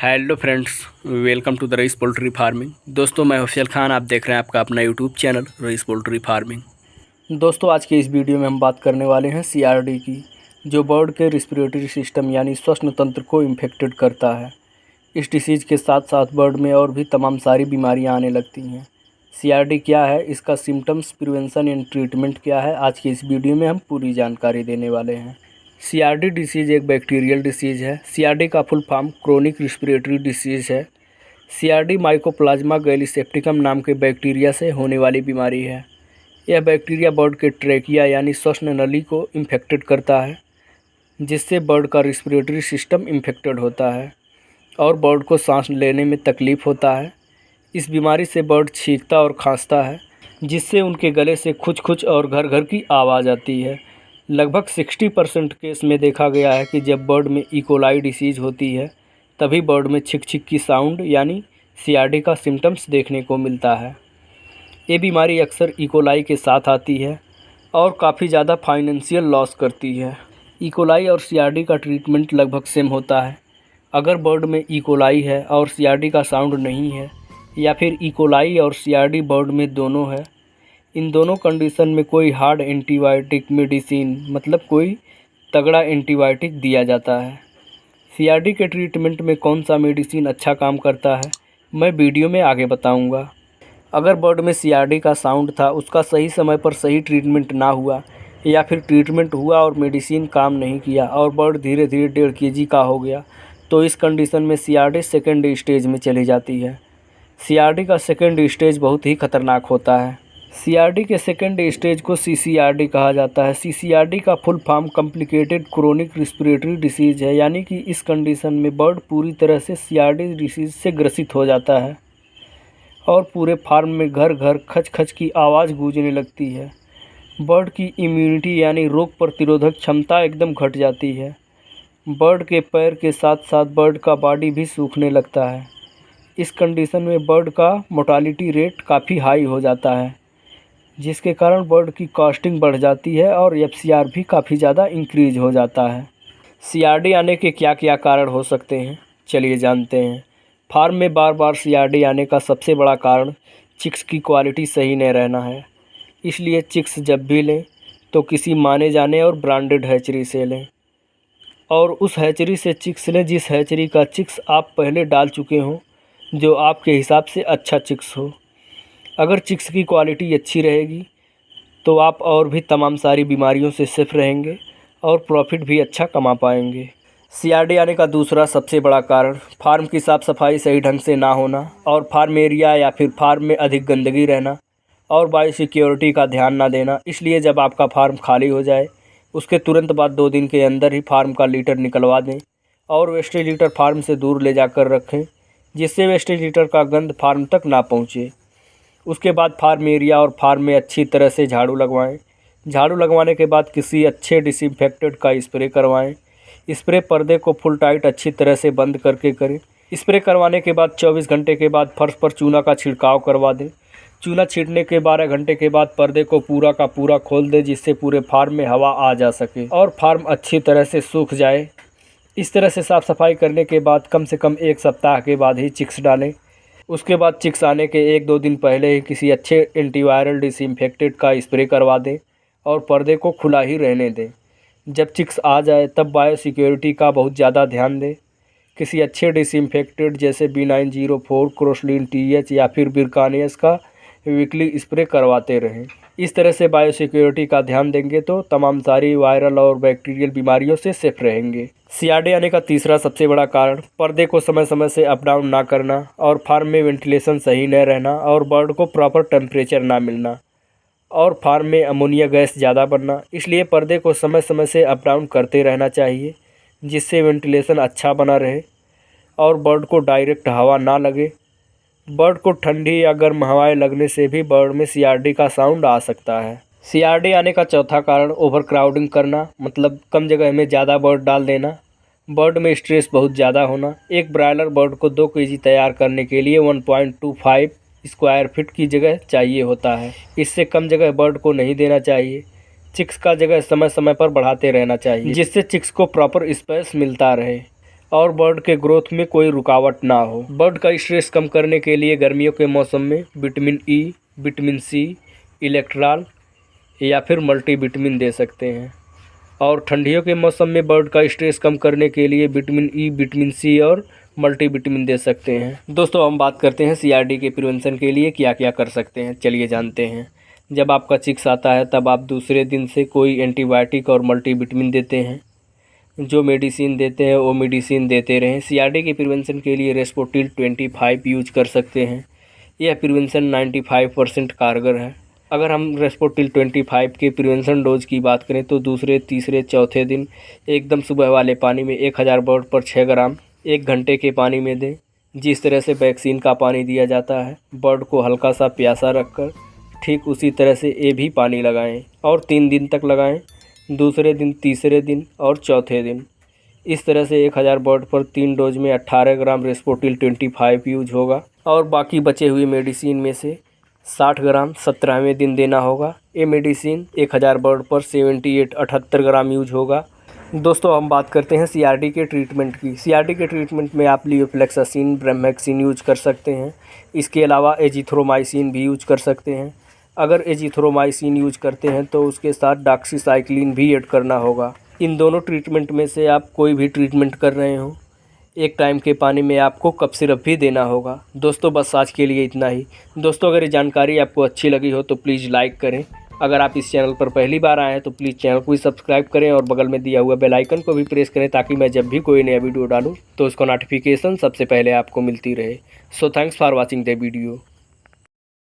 Hello friends, welcome to the Rais poultry farming. दोस्तों, मैं अफजल खान, आप देख रहे हैं आपका अपना YouTube channel rice poultry farming. दोस्तों, आज के इस वीडियो में हम बात करने वाले हैं सीआरडी की, जो बर्ड के रिस्पिरेटरी सिस्टम यानी श्वसन तंत्र को इन्फेक्टेड करता है। इस डिसीज़ के साथ साथ बर्ड में और भी तमाम सारी बीमारियां आने लगती हैं। सीआरडी क्या है, इसका सिम्टम्स, प्रिवेंशन एंड ट्रीटमेंट क्या है, आज के इस वीडियो में हम पूरी जानकारी देने वाले हैं। सीआरडी डिसीज़ एक बैक्टीरियल डिसीज़ है। सीआरडी का full form chronic respiratory disease है। सीआरडी माइकोप्लाज्मा गैलीसेप्टिकम नाम के बैक्टीरिया से होने वाली बीमारी है। यह बैक्टीरिया बर्ड के ट्रैकिया यानी श्वसन नली को इन्फेक्टेड करता है, जिससे बर्ड का रिस्पिरेटरी सिस्टम इन्फेक्टेड होता है और बर्ड को सांस लेने में तकलीफ़ होता है। इस बीमारी से बर्ड छींकता और खांसता है, जिससे उनके गले से खुच खुच और घर घर की आवाज़ आती है। लगभग 60% केस में देखा गया है कि जब बर्ड में इकोलाई डिसीज़ होती है, तभी बर्ड में छिक छिक की साउंड यानी सीआरडी का सिम्टम्स देखने को मिलता है। ये बीमारी अक्सर इकोलाई के साथ आती है और काफ़ी ज़्यादा फाइनेंशियल लॉस करती है। इकोलाई और सीआरडी का ट्रीटमेंट लगभग सेम होता है। अगर बर्ड में इकोलाई है और सीआरडी का साउंड नहीं है, या फिर इकोलाई और सीआरडी बर्ड में दोनों है, इन दोनों कंडीशन में कोई हार्ड एंटीबायोटिक मेडिसिन मतलब कोई तगड़ा एंटीबायोटिक दिया जाता है। सीआरडी के ट्रीटमेंट में कौन सा मेडिसिन अच्छा काम करता है, मैं वीडियो में आगे बताऊंगा। अगर बर्ड में सीआरडी का साउंड था, उसका सही समय पर सही ट्रीटमेंट ना हुआ, या फिर ट्रीटमेंट हुआ और मेडिसिन काम नहीं किया और बर्ड धीरे धीरे 1.5 kg का हो गया, तो इस कंडीशन में सीआरडी सेकेंड स्टेज में चली जाती है। सीआरडी का सेकेंड स्टेज बहुत ही खतरनाक होता है। सीआरडी के सेकेंड स्टेज को सीसीआरडी कहा जाता है। सीसीआरडी का full form complicated chronic respiratory disease है, यानी कि इस कंडीशन में बर्ड पूरी तरह से सीआरडी डिसीज़ से ग्रसित हो जाता है और पूरे फार्म में घर घर खच खच की आवाज़ गूंजने लगती है। बर्ड की इम्यूनिटी यानी रोग प्रतिरोधक क्षमता एकदम घट जाती है। बर्ड के पैर के साथ साथ बर्ड का बॉडी भी सूखने लगता है। इस कंडीशन में बर्ड का मोर्टालिटी रेट काफ़ी हाई हो जाता है, जिसके कारण बर्ड की कॉस्टिंग बढ़ जाती है और एफसीआर भी काफ़ी ज़्यादा इंक्रीज हो जाता है। सीआरडी आने के क्या क्या कारण हो सकते हैं, चलिए जानते हैं। फार्म में बार बार सीआरडी आने का सबसे बड़ा कारण चिक्स की क्वालिटी सही नहीं रहना है। इसलिए चिक्स जब भी लें तो किसी माने जाने और ब्रांडेड हैचरी से लें, और उस हैचरी से चिक्स लें जिस हैचरी का चिक्स आप पहले डाल चुके हों, जो आपके हिसाब से अच्छा चिक्स हो। अगर चिक्स की क्वालिटी अच्छी रहेगी तो आप और भी तमाम सारी बीमारियों से सेफ रहेंगे और प्रॉफिट भी अच्छा कमा पाएंगे। सीआरडी आने का दूसरा सबसे बड़ा कारण फार्म की साफ़ सफाई सही ढंग से ना होना और फार्म एरिया या फिर फार्म में अधिक गंदगी रहना और बायोसिक्योरिटी का ध्यान ना देना। इसलिए जब आपका फार्म खाली हो जाए, उसके तुरंत बाद 2 दिन के अंदर ही फार्म का लीटर निकलवा दें और वेस्टेज लीटर फार्म से दूर ले जाकर रखें, जिससे वेस्टेज लीटर का गंध फार्म तक ना पहुँचे। उसके बाद फार्म एरिया और फार्म में अच्छी तरह से झाड़ू लगवाएं। झाड़ू लगवाने के बाद किसी अच्छे डिसइंफेक्टेंट का स्प्रे करवाएं। स्प्रे पर्दे को फुल टाइट अच्छी तरह से बंद करके करें। स्प्रे करवाने के बाद 24 घंटे के बाद फर्श पर चूना का छिड़काव करवा दें। चूना छींटने के 12 घंटे के बाद पर्दे को पूरा का पूरा खोल दें, जिससे पूरे फार्म में हवा आ जा सके और फार्म अच्छी तरह से सूख जाए। इस तरह से साफ़ सफाई करने के बाद कम से कम 1 सप्ताह के बाद ही चिक्स डालें। उसके बाद चिक्स आने के 1-2 दिन पहले ही किसी अच्छे एंटीवायरल डिसइंफेक्टेंट का स्प्रे करवा दें और पर्दे को खुला ही रहने दें। जब चिक्स आ जाए तब बायोसिक्योरिटी का बहुत ज़्यादा ध्यान दें। किसी अच्छे डिसइंफेक्टेंट जैसे B904, क्रोसलिन TH या फिर बिरकानियस का वीकली स्प्रे करवाते रहें। इस तरह से बायोसिक्योरिटी का ध्यान देंगे तो तमाम सारी वायरल और बैक्टीरियल बीमारियों से सेफ रहेंगे। सीआरडी आने का तीसरा सबसे बड़ा कारण पर्दे को समय समय से अप डाउन ना करना और फार्म में वेंटिलेशन सही न रहना और बर्ड को प्रॉपर टेम्परेचर ना मिलना और फार्म में अमोनिया गैस ज़्यादा बनना। इसलिए पर्दे को समय समय से अप डाउन करते रहना चाहिए, जिससे वेंटिलेशन अच्छा बना रहे और बर्ड को डायरेक्ट हवा ना लगे। बर्ड को ठंडी या गर्म हवाएं लगने से भी बर्ड में सीआरडी का साउंड आ सकता है। सीआरडी आने का चौथा कारण ओवर क्राउडिंग करना, मतलब कम जगह में ज़्यादा बर्ड डाल देना। बर्ड में स्ट्रेस बहुत ज़्यादा होना। एक ब्रायलर बर्ड को 2 kg तैयार करने के लिए 1.25 स्क्वायर फीट की जगह चाहिए होता है। इससे कम जगह बर्ड को नहीं देना चाहिए। चिक्स का जगह समय समय पर बढ़ाते रहना चाहिए, जिससे चिक्स को प्रॉपर स्पेस मिलता रहे और बर्ड के ग्रोथ में कोई रुकावट ना हो। बर्ड का स्ट्रेस कम करने के लिए गर्मियों के मौसम में vitamin E, vitamin C, Electral या फिर मल्टीविटामिन दे सकते हैं। और ठंडियों के मौसम में बर्ड का स्ट्रेस कम करने के लिए विटामिन ई, विटामिन सी और मल्टीविटामिन दे सकते हैं। दोस्तों हम बात करते हैं CRD के प्रिवेंशन के लिए क्या क्या कर सकते हैं, चलिए जानते हैं। जब आपका चिक्स आता है तब आप दूसरे दिन से कोई एंटीबायोटिक और मल्टीविटामिन देते हैं। जो मेडिसिन देते हैं वो मेडिसिन देते रहें। CRD के प्रिवेंशन के लिए रेस्पोटिल 25 यूज कर सकते हैं। यह प्रिवेंशन 95% कारगर है। अगर हम रेस्पोटिल 25 के प्रिवेंशन डोज की बात करें तो दूसरे, तीसरे, चौथे दिन एकदम सुबह वाले पानी में 1000 बर्ड पर 6 ग्राम 1 घंटे के पानी में दें। जिस तरह से वैक्सीन का पानी दिया जाता है, बर्ड को हल्का सा प्यासा रखकर ठीक उसी तरह से ये भी पानी लगाएं और 3 दिन तक लगाएं। दूसरे दिन, तीसरे दिन और चौथे दिन। इस तरह से 1000 बर्ड पर 3 डोज में 18 ग्राम रेस्पोटिल 25 यूज होगा और बाकी बचे हुए मेडिसिन में से 60 ग्राम 17वें दिन देना होगा। ये मेडिसिन 1000 बर्ड पर 78 ग्राम यूज होगा। दोस्तों हम बात करते हैं CRD के ट्रीटमेंट की। CRD के ट्रीटमेंट में आप लियोफ्लेक्सासिन, ब्रेमेक्सिन यूज कर सकते हैं। इसके अलावा एजिथ्रोमाइसिन भी यूज कर सकते हैं। अगर एजिथ्रोमाइसिन यूज करते हैं तो उसके साथ डॉक्सीसाइक्लिन भी ऐड करना होगा। इन दोनों ट्रीटमेंट में से आप कोई भी ट्रीटमेंट कर रहे हो, एक टाइम के पानी में आपको कफ सिरप भी देना होगा। दोस्तों बस आज के लिए इतना ही। दोस्तों अगर ये जानकारी आपको अच्छी लगी हो तो प्लीज़ लाइक करें। अगर आप इस चैनल पर पहली बार आए हैं तो प्लीज़ चैनल को भी सब्सक्राइब करें और बगल में दिया हुआ बेल आइकन को भी प्रेस करें ताकि मैं जब भी कोई नया वीडियो डालूँ तो उसका नोटिफिकेशन सबसे पहले आपको मिलती रहे। So thanks for watching the video.